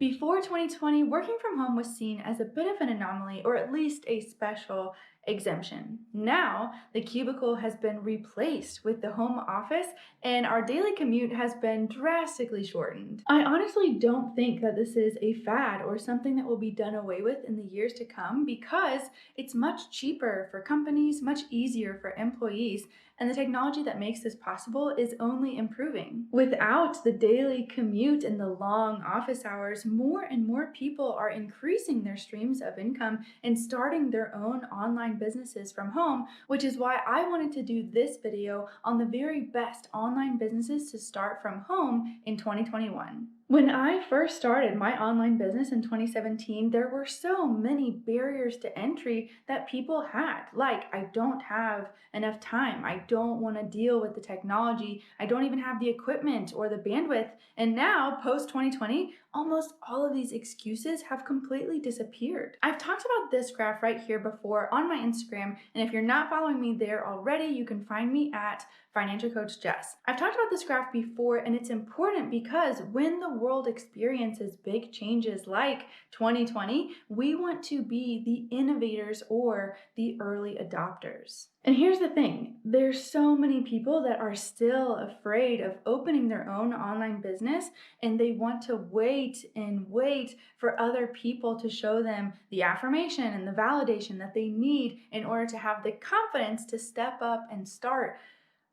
Before 2020, working from home was seen as a bit of an anomaly or at least a special exemption. Now, the cubicle has been replaced with the home office and our daily commute has been drastically shortened. I honestly don't think that this is a fad or something that will be done away with in the years to come because it's much cheaper for companies, much easier for employees, and the technology that makes this possible is only improving. Without the daily commute and the long office hours, more and more people are increasing their streams of income and starting their own online businesses from home, which is why I wanted to do this video on the very best online businesses to start from home in 2021. When I first started my online business in 2017, there were so many barriers to entry that people had. Like, I don't have enough time. I don't want to deal with the technology. I don't even have the equipment or the bandwidth. And now, post 2020, almost all of these excuses have completely disappeared. I've talked about this graph right here before on my Instagram, and if you're not following me there already, you can find me at Financial Coach Jess. I've talked about this graph before, and it's important because when the world experiences big changes like 2020, we want to be the innovators or the early adopters. And here's the thing, there's so many people that are still afraid of opening their own online business, and they want to wait and wait for other people to show them the affirmation and the validation that they need in order to have the confidence to step up and start.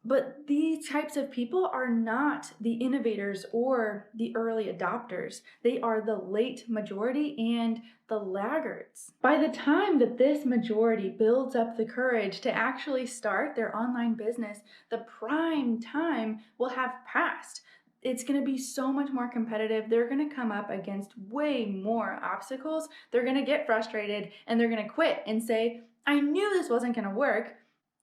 But these types of people are not the innovators or the early adopters. They are the late majority and the laggards. By the time that this majority builds up the courage to actually start their online business, the prime time will have passed. It's going to be so much more competitive. They're going to come up against way more obstacles. They're going to get frustrated and they're going to quit and say, I knew this wasn't going to work.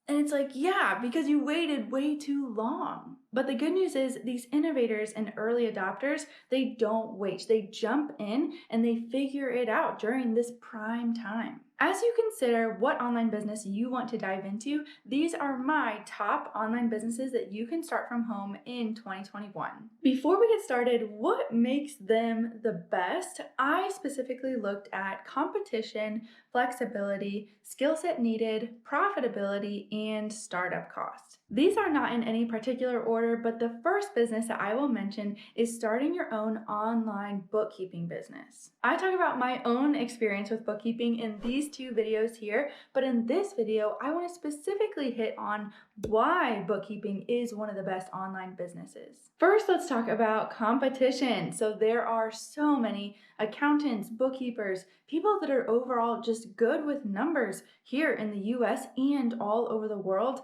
And it's like, yeah, because you waited way too long. But the good news is these innovators and early adopters, they don't wait. They jump in and they figure it out during this prime time. As you consider what online business you want to dive into, these are my top online businesses that you can start from home in 2021. Before we get started, what makes them the best? I specifically looked at competition, flexibility, skill set needed, profitability, and startup cost. These are not in any particular order, but the first business that I will mention is starting your own online bookkeeping business. I talk about my own experience with bookkeeping in these two videos here, but in this video, I want to specifically hit on why bookkeeping is one of the best online businesses. First, let's talk about competition. So there are so many accountants, bookkeepers, people that are overall just good with numbers here in the US and all over the world.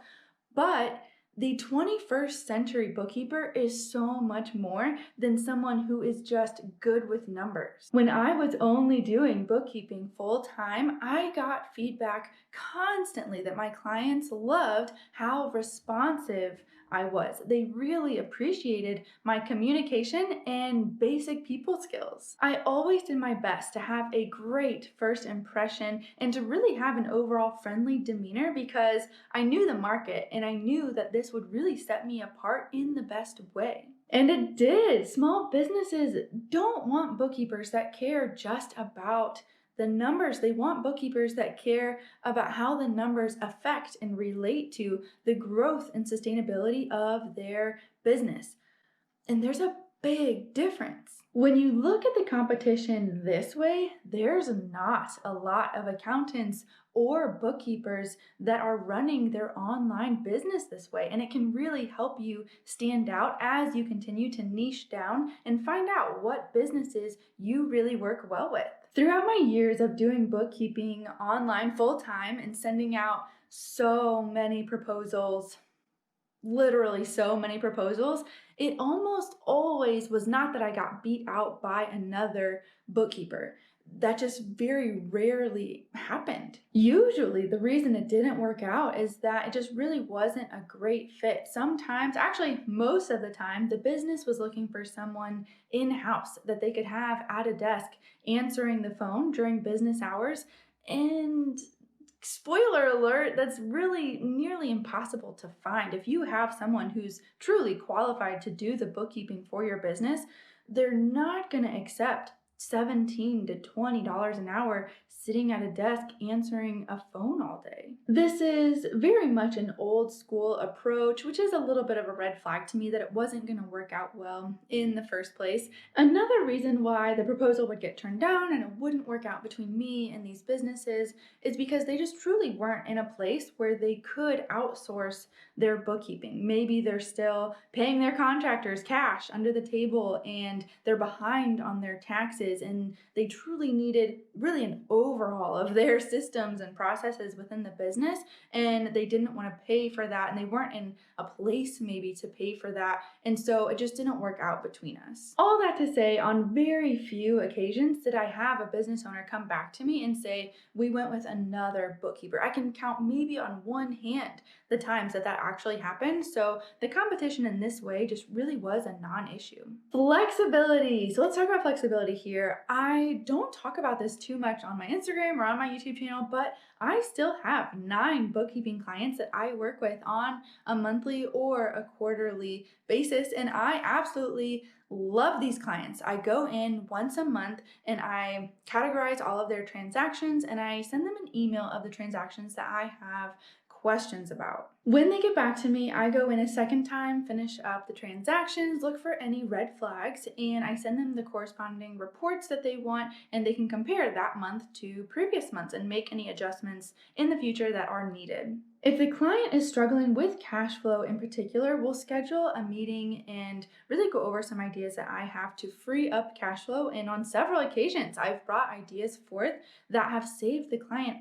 But the 21st century bookkeeper is so much more than someone who is just good with numbers. When I was only doing bookkeeping full time, I got feedback constantly that my clients loved how responsive I was. They really appreciated my communication and basic people skills. I always did my best to have a great first impression and to really have an overall friendly demeanor because I knew the market and I knew that this would really set me apart in the best way. And it did. Small businesses don't want bookkeepers that care just about the numbers. They want bookkeepers that care about how the numbers affect and relate to the growth and sustainability of their business. And there's a big difference. When you look at the competition this way, there's not a lot of accountants or bookkeepers that are running their online business this way. And it can really help you stand out as you continue to niche down and find out what businesses you really work well with. Throughout my years of doing bookkeeping online full time and sending out so many proposals, literally so many proposals, it almost always was not that I got beat out by another bookkeeper. That just very rarely happened. Usually the reason it didn't work out is that it just really wasn't a great fit. Sometimes, actually most of the time, the business was looking for someone in-house that they could have at a desk answering the phone during business hours. And spoiler alert, that's really nearly impossible to find. If you have someone who's truly qualified to do the bookkeeping for your business, they're not going to accept $17 to $20 an hour sitting at a desk answering a phone all day. This is very much an old school approach, which is a little bit of a red flag to me that it wasn't going to work out well in the first place. Another reason why the proposal would get turned down and it wouldn't work out between me and these businesses is because they just truly weren't in a place where they could outsource their bookkeeping. Maybe they're still paying their contractors cash under the table and they're behind on their taxes, and they truly needed really an overhaul of their systems and processes within the business, and they didn't want to pay for that, and they weren't in a place maybe to pay for that, and so it just didn't work out between us. All that to say, on very few occasions did I have a business owner come back to me and say, we went with another bookkeeper. I can count maybe on one hand the times that actually happened. So the competition in this way just really was a non-issue. Flexibility. So let's talk about flexibility here. I don't talk about this too much on my Instagram or on my YouTube channel, but I still have 9 bookkeeping clients that I work with on a monthly or a quarterly basis, and I absolutely love these clients. I go in once a month and I categorize all of their transactions and I send them an email of the transactions that I have questions about. When they get back to me, I go in a second time, finish up the transactions, look for any red flags, and I send them the corresponding reports that they want, and they can compare that month to previous months and make any adjustments in the future that are needed. If the client is struggling with cash flow in particular, we'll schedule a meeting and really go over some ideas that I have to free up cash flow. And on several occasions, I've brought ideas forth that have saved the client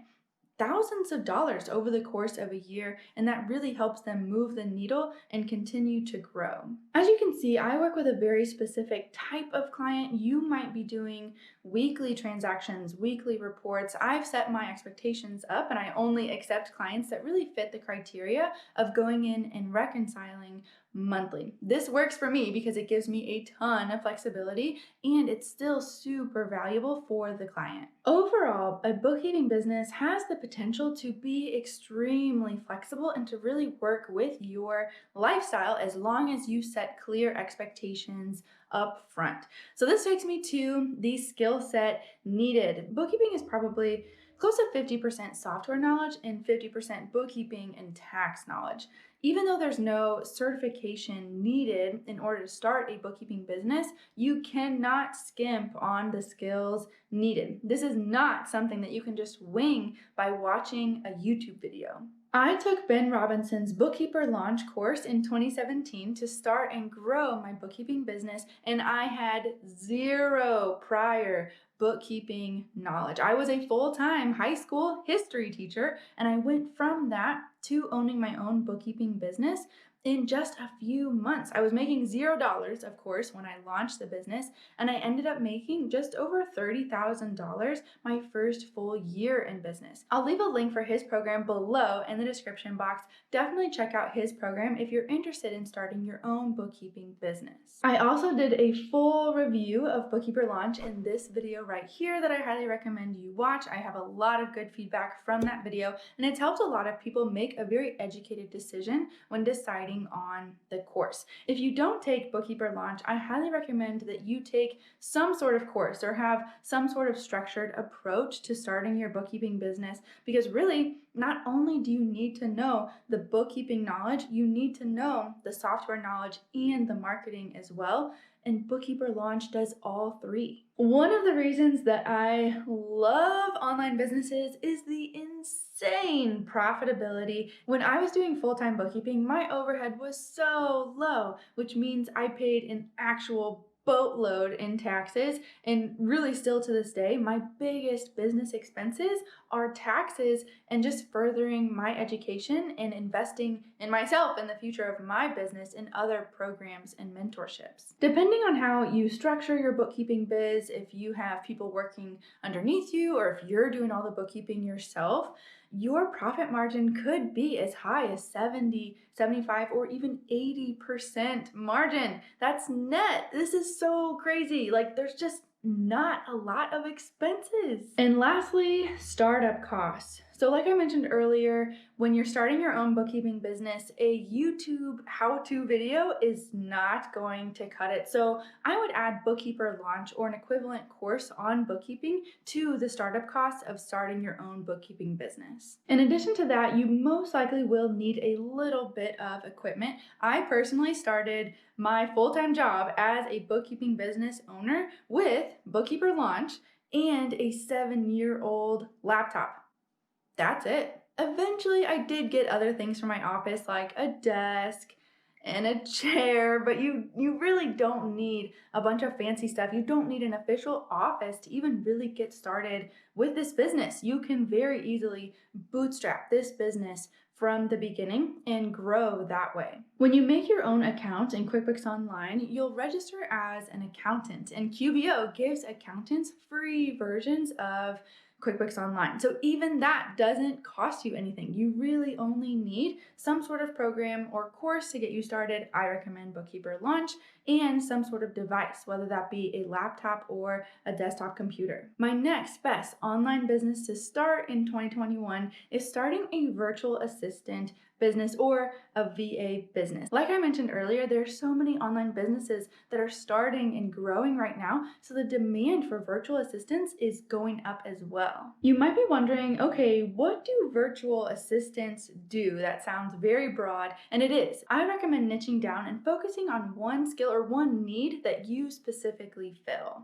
thousands of dollars over the course of a year, and that really helps them move the needle and continue to grow. As you can see, I work with a very specific type of client. You might be doing weekly transactions, weekly reports. I've set my expectations up, and I only accept clients that really fit the criteria of going in and reconciling monthly. This works for me because it gives me a ton of flexibility and it's still super valuable for the client. Overall, a bookkeeping business has the potential to be extremely flexible and to really work with your lifestyle as long as you set clear expectations up front. So this takes me to the skill set needed. Bookkeeping is probably close to 50% software knowledge and 50% bookkeeping and tax knowledge. Even though there's no certification needed in order to start a bookkeeping business, you cannot skimp on the skills needed. This is not something that you can just wing by watching a YouTube video. I took Ben Robinson's Bookkeeper Launch course in 2017 to start and grow my bookkeeping business, and I had 0 prior bookkeeping knowledge. I was a full-time high school history teacher, and I went from that to owning my own bookkeeping business in just a few months. I was making $0, of course, when I launched the business, and I ended up making just over $30,000 my first full year in business. I'll leave a link for his program below in the description box. Definitely check out his program if you're interested in starting your own bookkeeping business. I also did a full review of Bookkeeper Launch in this video right here that I highly recommend you watch. I have a lot of good feedback from that video, and it's helped a lot of people make a very educated decision when deciding on the course. If you don't take Bookkeeper Launch, I highly recommend that you take some sort of course or have some sort of structured approach to starting your bookkeeping business, because really, not only do you need to know the bookkeeping knowledge, you need to know the software knowledge and the marketing as well. And Bookkeeper Launch does all 3. One of the reasons that I love online businesses is the insane profitability. When I was doing full-time bookkeeping, my overhead was so low, which means I paid an actual boatload in taxes, and really still to this day, my biggest business expenses are taxes and just furthering my education and investing in myself and the future of my business in other programs and mentorships. Depending on how you structure your bookkeeping biz, if you have people working underneath you or if you're doing all the bookkeeping yourself, your profit margin could be as high as 70, 75, or even 80% margin. That's net. This is so crazy. Like, there's just not a lot of expenses. And lastly, startup costs. So like I mentioned earlier, when you're starting your own bookkeeping business, a YouTube how-to video is not going to cut it. So I would add Bookkeeper Launch or an equivalent course on bookkeeping to the startup costs of starting your own bookkeeping business. In addition to that, you most likely will need a little bit of equipment. I personally started my full-time job as a bookkeeping business owner with Bookkeeper Launch and a 7-year-old laptop. That's it. Eventually, I did get other things for my office like a desk and a chair, but you really don't need a bunch of fancy stuff. You don't need an official office to even really get started with this business. You can very easily bootstrap this business from the beginning and grow that way. When you make your own account in QuickBooks Online, you'll register as an accountant, and QBO gives accountants free versions of QuickBooks Online. So even that doesn't cost you anything. You really only need some sort of program or course to get you started. I recommend Bookkeeper Launch and some sort of device, whether that be a laptop or a desktop computer. My next best online business to start in 2021 is starting a virtual assistant business or a VA business. Like I mentioned earlier, there are so many online businesses that are starting and growing right now, so the demand for virtual assistants is going up as well. You might be wondering, okay, what do virtual assistants do? That sounds very broad, and it is. I recommend niching down and focusing on one skill or one need that you specifically fill.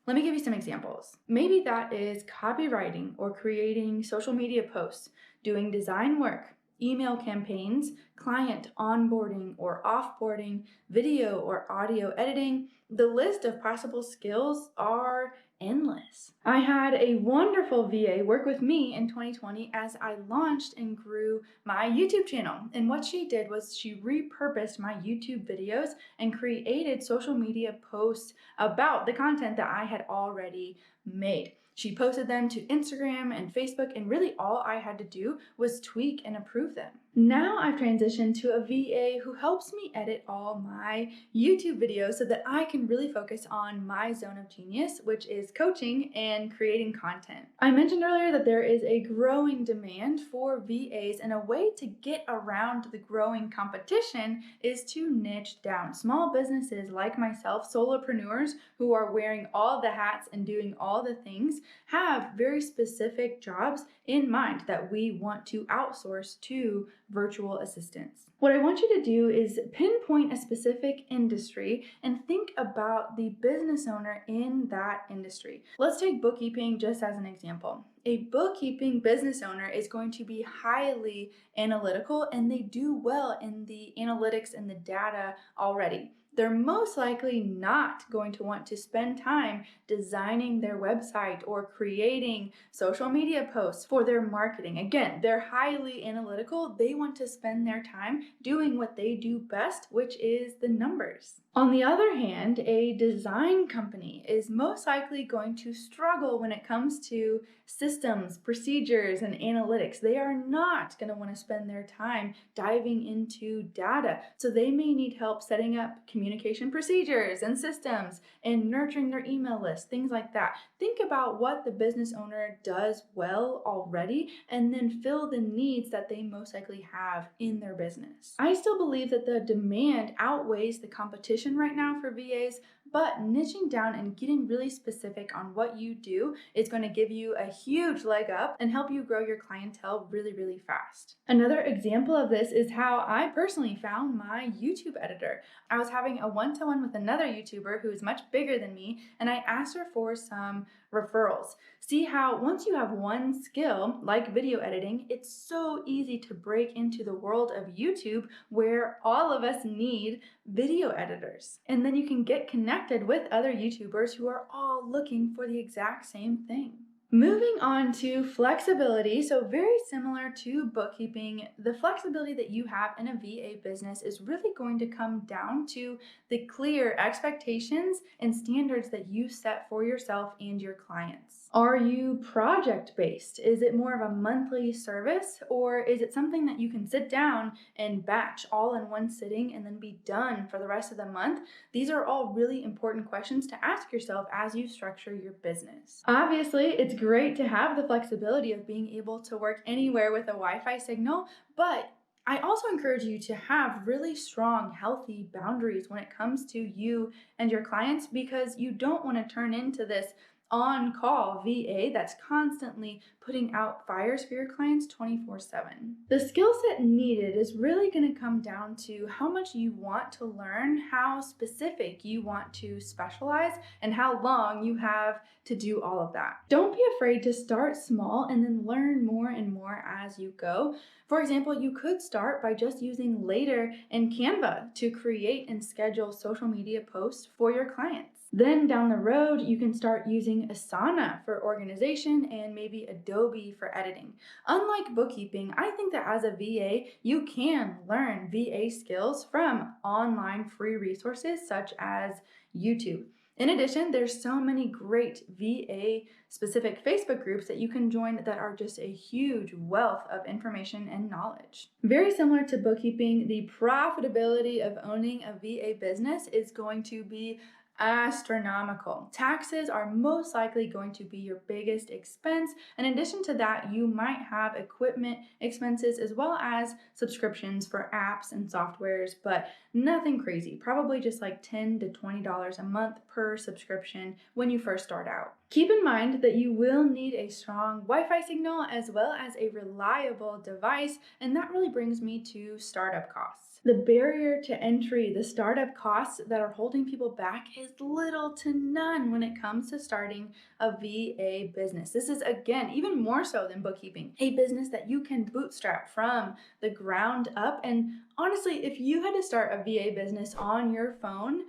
Let me give you some examples. Maybe that is copywriting or creating social media posts, doing design work, email campaigns, client onboarding or offboarding, video or audio editing. The list of possible skills are endless. I had a wonderful VA work with me in 2020 as I launched and grew my YouTube channel. And what she did was she repurposed my YouTube videos and created social media posts about the content that I had already made. She posted them to Instagram and Facebook, and really all I had to do was tweak and approve them. Now I've transitioned to a VA who helps me edit all my YouTube videos so that I can really focus on my zone of genius, which is coaching and creating content. I mentioned earlier that there is a growing demand for VAs, and a way to get around the growing competition is to niche down. Small businesses like myself, solopreneurs who are wearing all the hats and doing all the things, have very specific jobs in mind that we want to outsource to virtual assistants. What I want you to do is pinpoint a specific industry and think about the business owner in that industry. Let's take bookkeeping just as an example. A bookkeeping business owner is going to be highly analytical, and they do well in the analytics and the data already. They're most likely not going to want to spend time designing their website or creating social media posts for their marketing. Again, they're highly analytical. They want to spend their time doing what they do best, which is the numbers. On the other hand, a design company is most likely going to struggle when it comes to systems, procedures, and analytics. They are not going to want to spend their time diving into data. So they may need help setting up communication procedures and systems and nurturing their email list, things like that. Think about what the business owner does well already and then fill the needs that they most likely have in their business. I still believe that the demand outweighs the competition right now for VAs, but niching down and getting really specific on what you do is going to give you a huge leg up and help you grow your clientele really, really fast. Another example of this is how I personally found my YouTube editor. I was having a one-to-one with another YouTuber who is much bigger than me, and I asked her for some referrals. See how once you have one skill, like video editing, it's so easy to break into the world of YouTube where all of us need video editors. And then you can get connected with other YouTubers who are all looking for the exact same thing. Moving on to flexibility, so very similar to bookkeeping, the flexibility that you have in a VA business is really going to come down to the clear expectations and standards that you set for yourself and your clients. Are you project-based? Is it more of a monthly service, or is it something that you can sit down and batch all in one sitting and then be done for the rest of the month? These are all really important questions to ask yourself as you structure your business. Obviously, it's great to have the flexibility of being able to work anywhere with a Wi-Fi signal, but I also encourage you to have really strong, healthy boundaries when it comes to you and your clients because you don't want to turn into this on-call VA that's constantly putting out fires for your clients 24/7. The skill set needed is really going to come down to how much you want to learn, how specific you want to specialize, and how long you have to do all of that. Don't be afraid to start small and then learn more and more as you go. For example, you could start by just using Later and Canva to create and schedule social media posts for your clients. Then down the road, you can start using Asana for organization and maybe Adobe for editing. Unlike bookkeeping, I think that as a VA, you can learn VA skills from online free resources such as YouTube. In addition, there's so many great VA specific Facebook groups that you can join that are just a huge wealth of information and knowledge. Very similar to bookkeeping, the profitability of owning a VA business is going to be astronomical. Taxes are most likely going to be your biggest expense. In addition to that, you might have equipment expenses as well as subscriptions for apps and softwares, but nothing crazy. Probably just like $10 to $20 a month per subscription when you first start out. Keep in mind that you will need a strong Wi-Fi signal as well as a reliable device, and that really brings me to startup costs. The barrier to entry, the startup costs that are holding people back is little to none when it comes to starting a VA business. This is, again, even more so than bookkeeping, a business that you can bootstrap from the ground up. And honestly, if you had to start a VA business on your phone,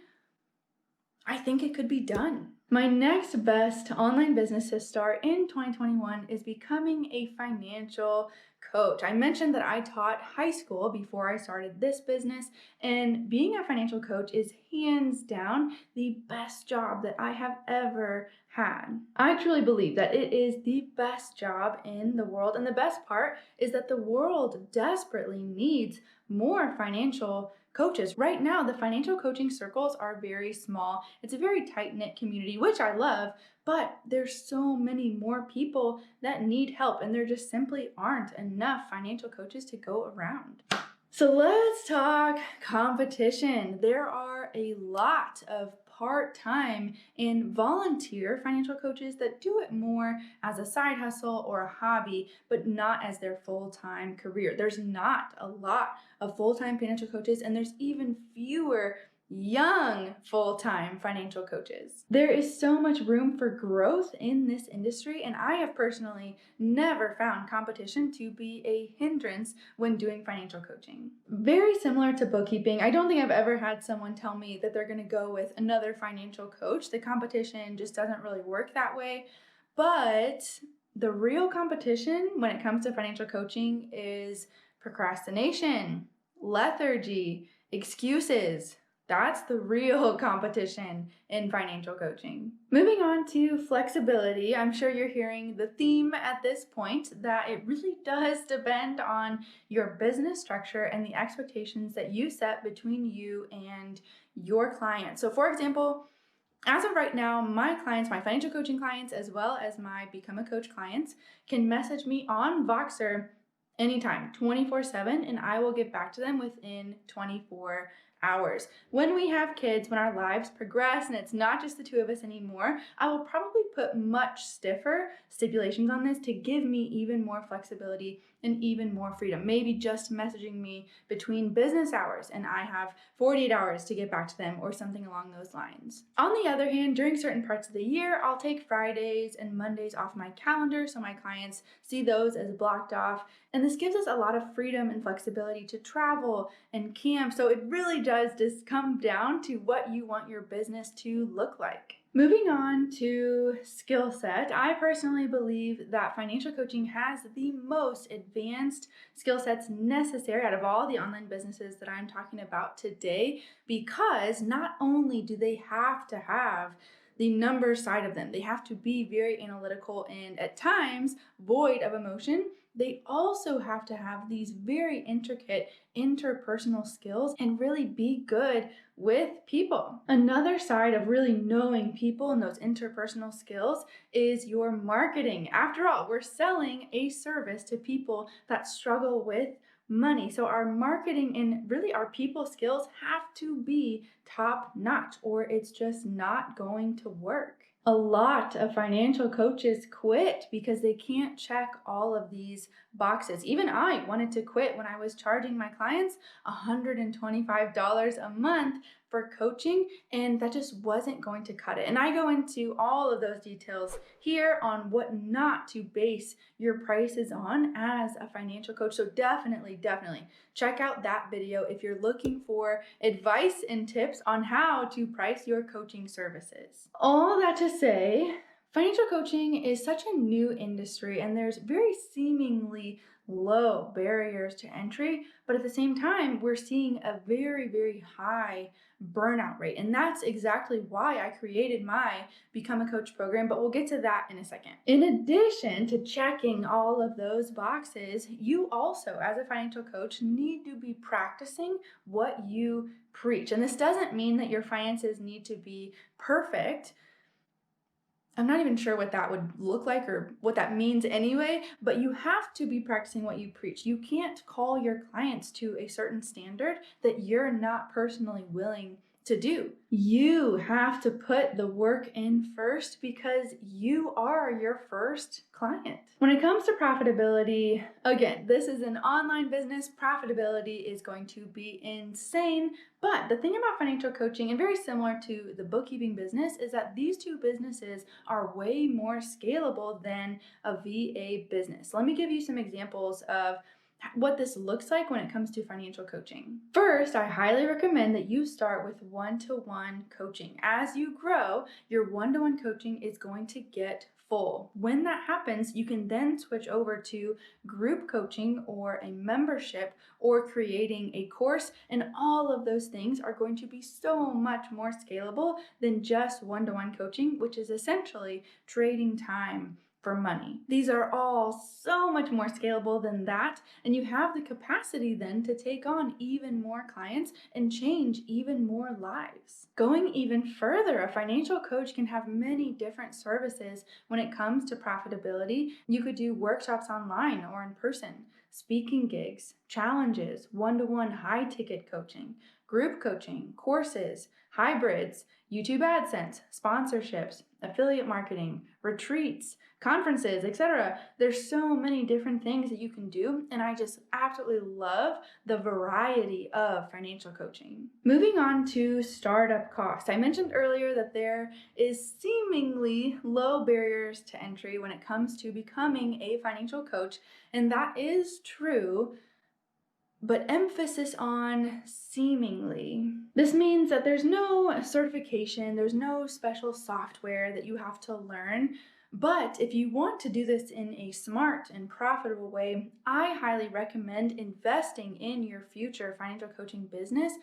I think it could be done. My next best online business to start in 2021 is becoming a financial coach. I mentioned that I taught high school before I started this business, and being a financial coach is hands down the best job that I have ever had. I truly believe that it is the best job in the world, and the best part is that the world desperately needs more financial coaches. Right now, the financial coaching circles are very small. It's a very tight-knit community, which I love, but there's so many more people that need help, and there just simply aren't enough financial coaches to go around. So let's talk competition. There are a lot of part-time and volunteer financial coaches that do it more as a side hustle or a hobby, but not as their full-time career. There's not a lot of full-time financial coaches, and there's even fewer young full-time financial coaches. There is so much room for growth in this industry, and I have personally never found competition to be a hindrance when doing financial coaching. Very similar to bookkeeping, I don't think I've ever had someone tell me that they're going to go with another financial coach. The competition just doesn't really work that way. But the real competition when it comes to financial coaching is procrastination, lethargy, excuses. That's the real competition in financial coaching. Moving on to flexibility, I'm sure you're hearing the theme at this point that it really does depend on your business structure and the expectations that you set between you and your client. So for example, as of right now, my clients, my financial coaching clients, as well as my Become a Coach clients, can message me on Voxer anytime, 24/7, and I will get back to them within 24 hours. When we have kids, when our lives progress and it's not just the two of us anymore, I will probably put much stiffer stipulations on this to give me even more flexibility and even more freedom. Maybe just messaging me between business hours and I have 48 hours to get back to them or something along those lines. On the other hand, during certain parts of the year, I'll take Fridays and Mondays off my calendar so my clients see those as blocked off. And this gives us a lot of freedom and flexibility to travel and camp. So it really does just come down to what you want your business to look like. Moving on to skill set, I personally believe that financial coaching has the most advanced skill sets necessary out of all the online businesses that I'm talking about today, because not only do they have to have the number side of them. They have to be very analytical and at times void of emotion. They also have to have these very intricate interpersonal skills and really be good with people. Another side of really knowing people and those interpersonal skills is your marketing. After all, we're selling a service to people that struggle with money. So our marketing and really our people skills have to be top notch, or it's just not going to work. A lot of financial coaches quit because they can't check all of these boxes. Even I wanted to quit when I was charging my clients $125 a month for coaching, and that just wasn't going to cut it. And I go into all of those details here on what not to base your prices on as a financial coach. So definitely check out that video if you're looking for advice and tips on how to price your coaching services. All that to say, financial coaching is such a new industry and there's very seemingly low barriers to entry, but at the same time, we're seeing a very high burnout rate. And that's exactly why I created my Become a Coach program, but we'll get to that in a second. In addition to checking all of those boxes, you also, as a financial coach, need to be practicing what you preach. And this doesn't mean that your finances need to be perfect. I'm not even sure what that would look like or what that means anyway, but you have to be practicing what you preach. You can't call your clients to a certain standard that you're not personally willing to do. You have to put the work in first because you are your first client. When it comes to profitability, again, this is an online business. Profitability is going to be insane. But the thing about financial coaching, and very similar to the bookkeeping business, is that these two businesses are way more scalable than a VA business. Let me give you some examples of what this looks like when it comes to financial coaching. First, I highly recommend that you start with one-to-one coaching. As you grow, your one-to-one coaching is going to get full. When that happens, you can then switch over to group coaching or a membership or creating a course, and all of those things are going to be so much more scalable than just one-to-one coaching, which is essentially trading time for money. These are all so much more scalable than that, and you have the capacity then to take on even more clients and change even more lives. Going even further, a financial coach can have many different services when it comes to profitability. You could do workshops online or in person, speaking gigs, challenges, one-to-one high-ticket coaching, group coaching, courses, hybrids, YouTube AdSense, sponsorships, affiliate marketing, retreats, conferences, etc. There's so many different things that you can do, and I just absolutely love the variety of financial coaching. Moving on to startup costs. I mentioned earlier that there is seemingly low barriers to entry when it comes to becoming a financial coach, and that is true, but emphasis on seemingly. This means that there's no certification, there's no special software that you have to learn. But if you want to do this in a smart and profitable way, I highly recommend investing in your future financial coaching business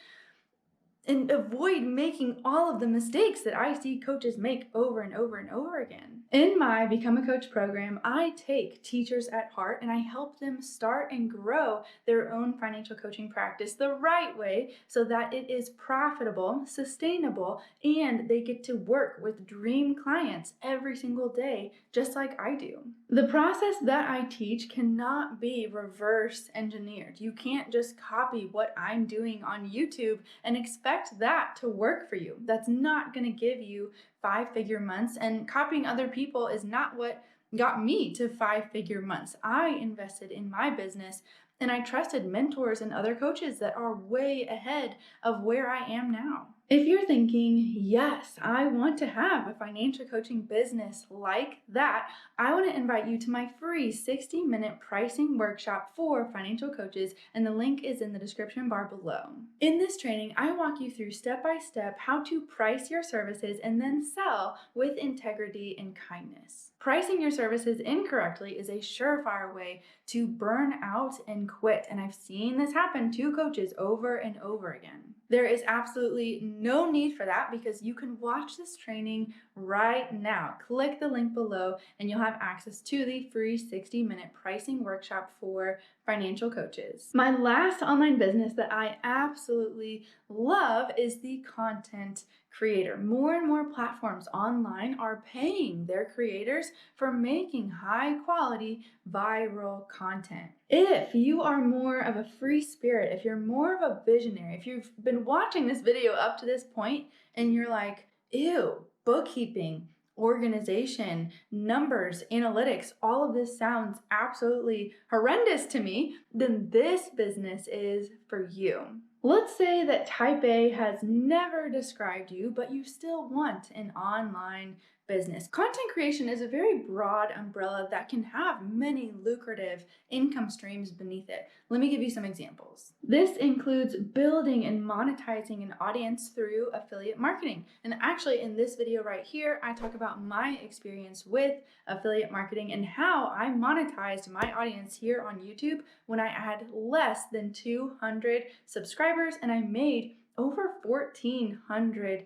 and avoid making all of the mistakes that I see coaches make over and over again. In my Become a Coach program, I take teachers at heart and I help them start and grow their own financial coaching practice the right way so that it is profitable, sustainable, and they get to work with dream clients every single day, just like I do. The process that I teach cannot be reverse engineered. You can't just copy what I'm doing on YouTube and expect that to work for you. That's not going to give you 5-figure months, and copying other people is not what got me to 5-figure months. I invested in my business and I trusted mentors and other coaches that are way ahead of where I am now. If you're thinking, yes, I want to have a financial coaching business like that, I want to invite you to my free 60-minute pricing workshop for financial coaches, and the link is in the description bar below. In this training, I walk you through step-by-step how to price your services and then sell with integrity and kindness. Pricing your services incorrectly is a surefire way to burn out and quit, and I've seen this happen to coaches over and over again. There is absolutely no need for that because you can watch this training right now. Click the link below and you'll have access to the free 60-minute pricing workshop for financial coaches. My last online business that I absolutely love is the content creator. More and more platforms online are paying their creators for making high quality viral content. If you are more of a free spirit, if you're more of a visionary, if you've been watching this video up to this point and you're like, ew, bookkeeping, organization, numbers, analytics, all of this sounds absolutely horrendous to me, then this business is for you. Let's say that type A has never described you, but you still want an online business. Content creation is a very broad umbrella that can have many lucrative income streams beneath it. Let me give you some examples. This includes building and monetizing an audience through affiliate marketing. And actually in this video right here, I talk about my experience with affiliate marketing and how I monetized my audience here on YouTube when I had less than 200 subscribers and I made over $1,400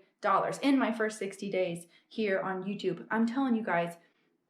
in my first 60 days here on YouTube. I'm telling you guys,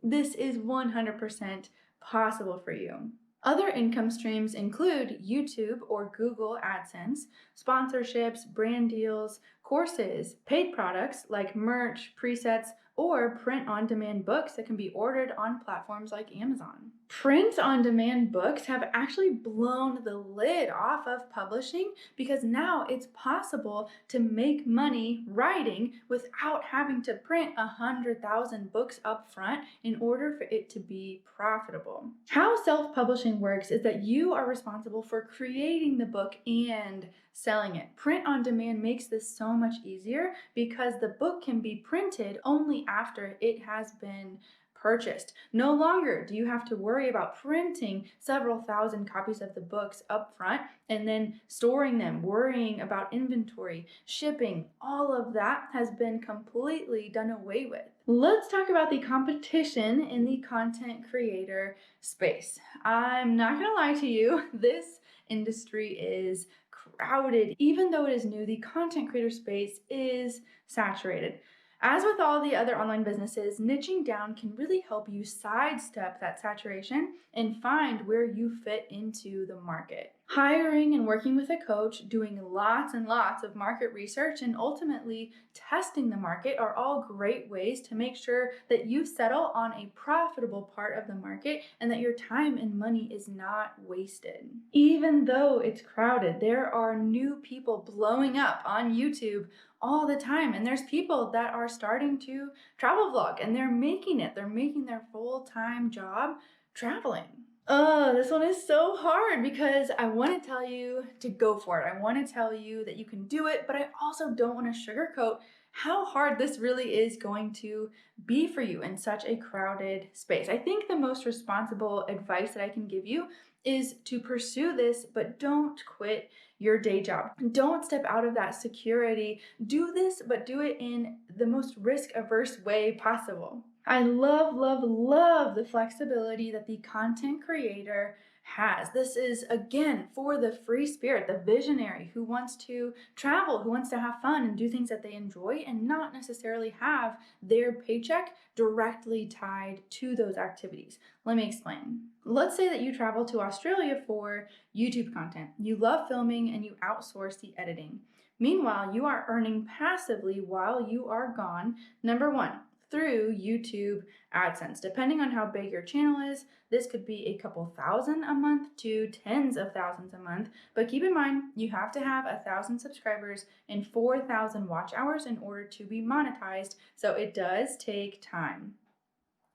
this is 100% possible for you. Other income streams include YouTube or Google AdSense, sponsorships, brand deals, courses, paid products like merch, presets, or print-on-demand books that can be ordered on platforms like Amazon. Print-on-demand books have actually blown the lid off of publishing because now it's possible to make money writing without having to print 100,000 books up front in order for it to be profitable. How self-publishing works is that you are responsible for creating the book and selling it. Print on demand makes this so much easier because the book can be printed only after it has been purchased. No longer do you have to worry about printing several thousand copies of the books up front and then storing them, worrying about inventory, shipping. All of that has been completely done away with. Let's talk about the competition in the content creator space. I'm not gonna lie to you, this industry is crowded. Even though it is new, the content creator space is saturated. As with all the other online businesses, niching down can really help you sidestep that saturation and find where you fit into the market. Hiring and working with a coach, doing lots and lots of market research, and ultimately testing the market are all great ways to make sure that you settle on a profitable part of the market and that your time and money is not wasted. Even though it's crowded, there are new people blowing up on YouTube all the time, and there's people that are starting to travel vlog and they're making it. They're making their full-time job traveling. This one is so hard because I want to tell you to go for it. I want to tell you that you can do it, but I also don't want to sugarcoat how hard this really is going to be for you in such a crowded space. I think the most responsible advice that I can give you is to pursue this, but don't quit your day job. Don't step out of that security. Do this, but do it in the most risk-averse way possible. I love, love, love the flexibility that the content creator has. This is, again, for the free spirit, the visionary who wants to travel, who wants to have fun and do things that they enjoy and not necessarily have their paycheck directly tied to those activities. Let me explain. Let's say that you travel to Australia for YouTube content. You love filming and you outsource the editing. Meanwhile, you are earning passively while you are gone, number one, through YouTube AdSense. Depending on how big your channel is, this could be a couple thousand a month to tens of thousands a month. But keep in mind, you have to have 1,000 subscribers and 4,000 watch hours in order to be monetized. So it does take time.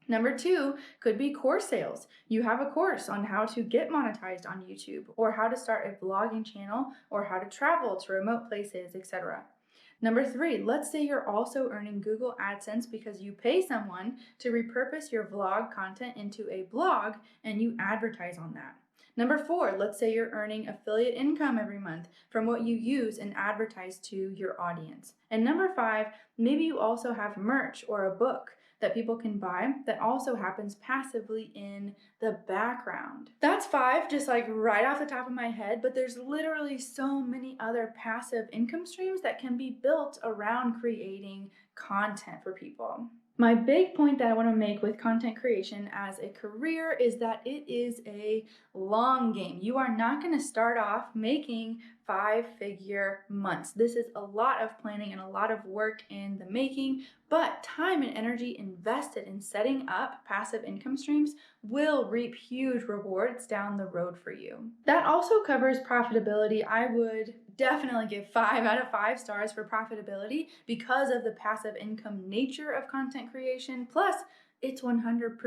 Number two could be course sales. You have a course on how to get monetized on YouTube, or how to start a vlogging channel, or how to travel to remote places, etc. Number three, let's say you're also earning Google AdSense because you pay someone to repurpose your vlog content into a blog and you advertise on that. Number four, let's say you're earning affiliate income every month from what you use and advertise to your audience. And number five, maybe you also have merch or a book that people can buy that also happens passively in the background. That's 5, just like right off the top of my head, but there's literally so many other passive income streams that can be built around creating content for people. My big point that I want to make with content creation as a career is that it is a long game. You are not going to start off making 5-figure months. This is a lot of planning and a lot of work in the making, but time and energy invested in setting up passive income streams will reap huge rewards down the road for you. That also covers profitability. I would definitely give 5 out of 5 stars for profitability because of the passive income nature of content creation. Plus, it's 100%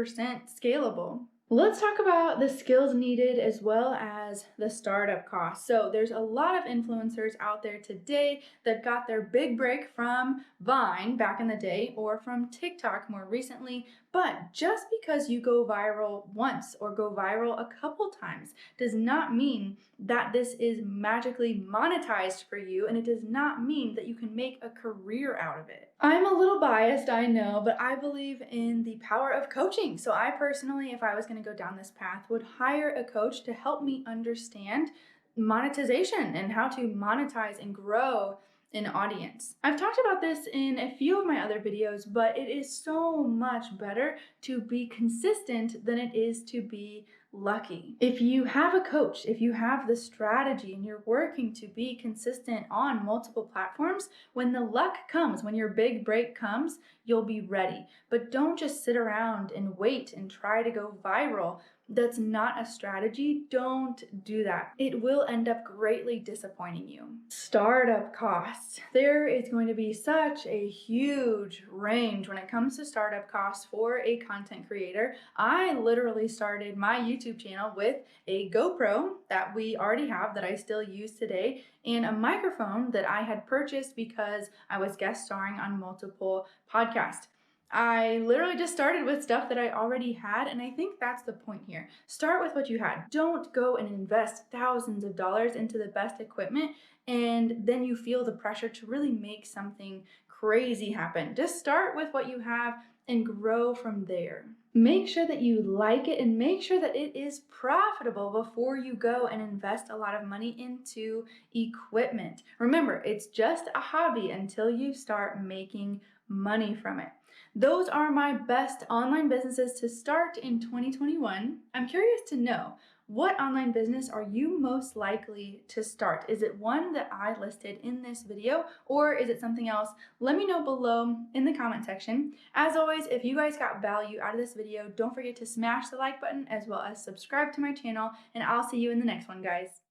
scalable. Let's talk about the skills needed as well as the startup costs. So there's a lot of influencers out there today that got their big break from Vine back in the day or from TikTok more recently. But just because you go viral once or go viral a couple times does not mean that this is magically monetized for you, and it does not mean that you can make a career out of it. I'm a little biased, I know, but I believe in the power of coaching. So I personally, if I was going to go down this path, would hire a coach to help me understand monetization and how to monetize and grow an audience. I've talked about this in a few of my other videos, but it is so much better to be consistent than it is to be lucky. If you have a coach, if you have the strategy and you're working to be consistent on multiple platforms, when the luck comes, when your big break comes, you'll be ready. But don't just sit around and wait and try to go viral. That's not a strategy. Don't do that. It will end up greatly disappointing you. Startup costs. There is going to be such a huge range when it comes to startup costs for a content creator. I literally started my YouTube channel with a GoPro that we already have that I still use today and a microphone that I had purchased because I was guest starring on multiple podcasts. I literally just started with stuff that I already had, and I think that's the point here. Start with what you had. Don't go and invest thousands of dollars into the best equipment, and then you feel the pressure to really make something crazy happen. Just start with what you have and grow from there. Make sure that you like it and make sure that it is profitable before you go and invest a lot of money into equipment. Remember, it's just a hobby until you start making money from it. Those are my best online businesses to start in 2021. I'm curious to know, what online business are you most likely to start? Is it one that I listed in this video, or is it something else? Let me know below in the comment section. As always, if you guys got value out of this video, don't forget to smash the like button as well as subscribe to my channel, and I'll see you in the next one, guys.